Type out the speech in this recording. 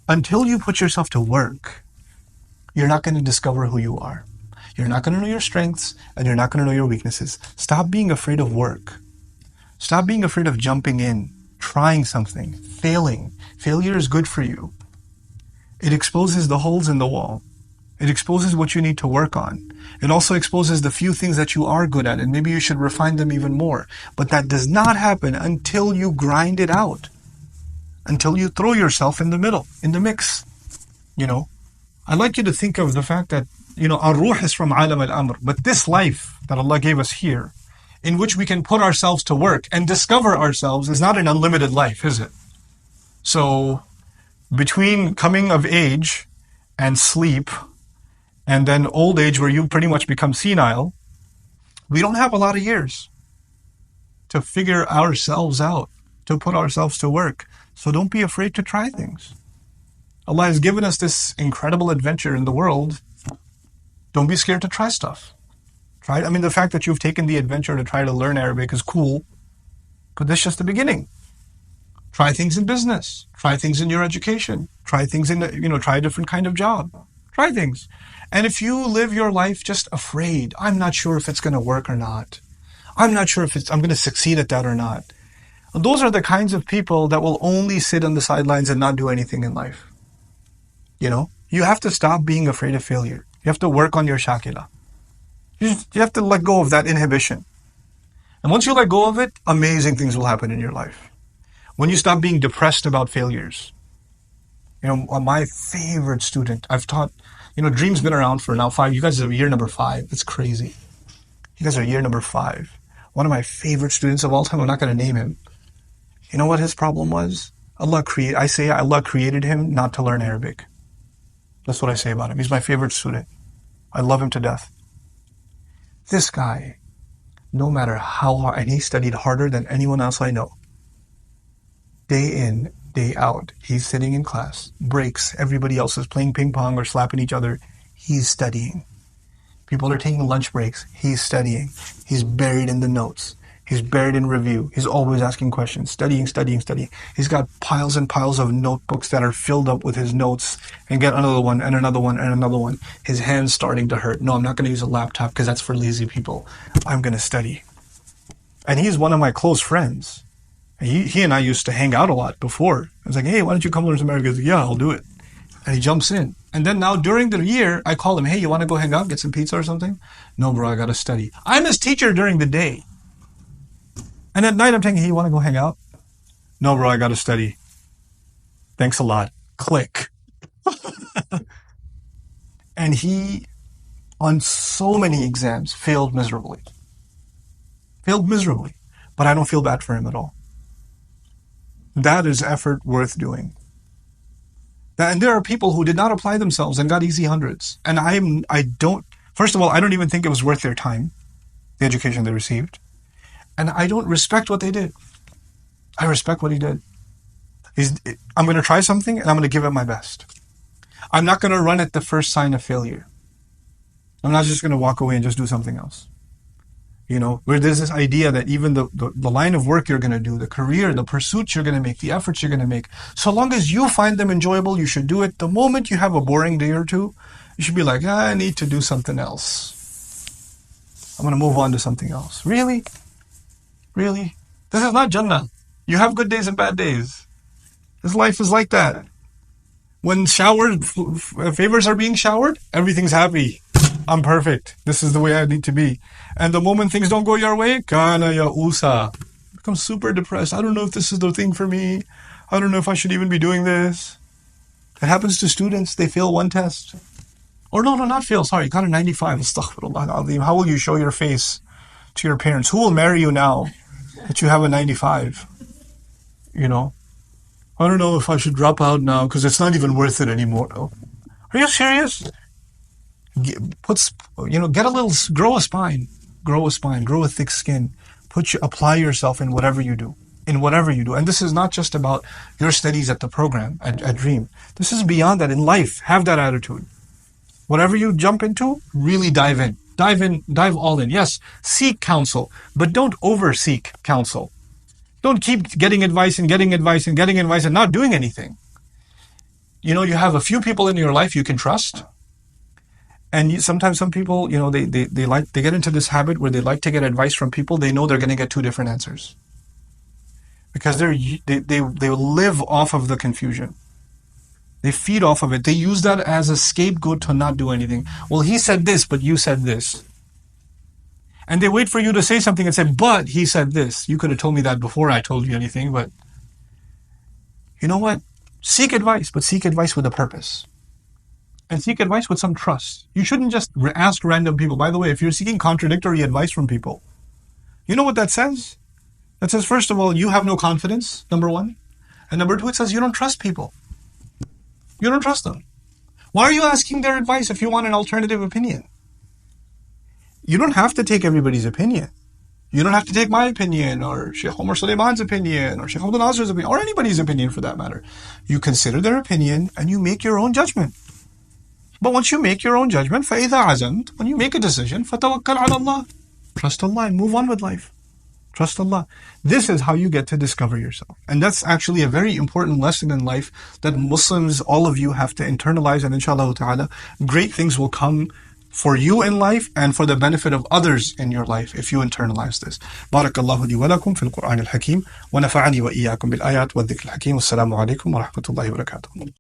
Until you put yourself to work, you're not going to discover who you are. You're not going to know your strengths, and you're not going to know your weaknesses. Stop being afraid of work. Stop being afraid of jumping in, trying something, failing. Failure is good for you. It exposes the holes in the wall. It exposes what you need to work on. It also exposes the few things that you are good at, and maybe you should refine them even more. But that does not happen until you grind it out, until you throw yourself in the middle, in the mix. You know, I'd like you to think of the fact that, our ruh is from alam al-amr, but this life that Allah gave us here, in which we can put ourselves to work and discover ourselves, is not an unlimited life, is it? So, between coming of age and sleep, and then old age where you pretty much become senile, we don't have a lot of years to figure ourselves out, to put ourselves to work. So don't be afraid to try things. Allah has given us this incredible adventure in the world. Don't be scared to try stuff. Try it. I mean, the fact that you've taken the adventure to try to learn Arabic is cool, but that's just the beginning. Try things in business. Try things in your education. Try things in, try a different kind of job. Try things. And if you live your life just afraid, I'm not sure if it's going to work or not. I'm not sure if I'm going to succeed at that or not. Those are the kinds of people that will only sit on the sidelines and not do anything in life. You have to stop being afraid of failure. You have to work on your shakila. You have to let go of that inhibition. And once you let go of it, amazing things will happen in your life. When you stop being depressed about failures. My favorite student, I've taught, Dream's been around for now 5. You guys are year number 5. It's crazy. You guys are year number 5. One of my favorite students of all time, I'm not going to name him. You know what his problem was? Allah created him not to learn Arabic. That's what I say about him. He's my favorite student. I love him to death. This guy, no matter how hard, and he studied harder than anyone else I know. Day in, day out, he's sitting in class, breaks, everybody else is playing ping pong or slapping each other. He's studying. People are taking lunch breaks. He's studying. He's buried in the notes. He's buried in review. He's always asking questions, studying. He's got piles and piles of notebooks that are filled up with his notes, and get another one and another one and another one. His hand's starting to hurt. No, I'm not going to use a laptop because that's for lazy people. I'm going to study. And he's one of my close friends. He and I used to hang out a lot before. I was like, hey, why don't you come learn some Arabic? He goes, yeah, I'll do it. And he jumps in. And then now during the year, I call him, hey, you want to go hang out, get some pizza or something? No, bro, I got to study. I'm his teacher during the day. And at night, I'm saying, hey, you want to go hang out? No, bro, I got to study. Thanks a lot. Click. And he, on so many exams, failed miserably. But I don't feel bad for him at all. That is effort worth doing. And there are people who did not apply themselves and got easy hundreds. And first of all, I don't even think it was worth their time, the education they received. And I don't respect what they did. I respect what he did. I'm going to try something and I'm going to give it my best. I'm not going to run at the first sign of failure. I'm not just going to walk away and just do something else. Where there's this idea that even the line of work you're going to do, the career, the pursuits you're going to make, the efforts you're going to make, so long as you find them enjoyable, you should do it. The moment you have a boring day or two, you should be like, I need to do something else. I'm going to move on to something else. Really? This is not Jannah. You have good days and bad days. This life is like that. When favors are being showered, everything's happy. I'm perfect. This is the way I need to be. And the moment things don't go your way, kana ya'usa. Become super depressed. I don't know if this is the thing for me. I don't know if I should even be doing this. It happens to students. They fail one test. Or no, not fail. Sorry, got a 95. Astaghfirullah. How will you show your face to your parents? Who will marry you now that you have a 95? I don't know if I should drop out now because it's not even worth it anymore. Are you serious? Grow a spine, grow a thick skin, apply yourself in whatever you do. And this is not just about your studies at the program, at Dream. This is beyond that in life. Have that attitude. Whatever you jump into, really dive in. Dive all in. Yes, seek counsel, but don't over-seek counsel. Don't keep getting advice and not doing anything. You have a few people in your life you can trust. And sometimes some people, they get into this habit where they like to get advice from people they know they're going to get two different answers. Because they live off of the confusion. They feed off of it. They use that as a scapegoat to not do anything. Well, he said this, but you said this. And they wait for you to say something and say, but he said this. You could have told me that before I told you anything, but you know what? Seek advice, but seek advice with a purpose. And seek advice with some trust. You shouldn't just ask random people. By the way, if you're seeking contradictory advice from people, you know what that says? That says, first of all, you have no confidence, number one. And number two, it says you don't trust people. You don't trust them. Why are you asking their advice if you want an alternative opinion? You don't have to take everybody's opinion. You don't have to take my opinion or Sheikh Omar Suleiman's opinion or Sheikh Abdul Nasser's opinion or anybody's opinion for that matter. You consider their opinion and you make your own judgment. But once you make your own judgment, فَإِذَا عَزَمْتَ, when you make a decision, فَتَوَكَّلْ عَلَى اللَّهِ, trust Allah and move on with life. Trust Allah. This is how you get to discover yourself. And that's actually a very important lesson in life that Muslims, all of you, have to internalize. And inshallah ta'ala, great things will come for you in life and for the benefit of others in your life if you internalize this. Barakallahu li wa lakum fil Qur'an al-Hakim wa nafa'ani wa iyyakum bil ayat wa dhikr al-Hakim. Wassalamu alaikum wa rahmatullahi wa barakatuh.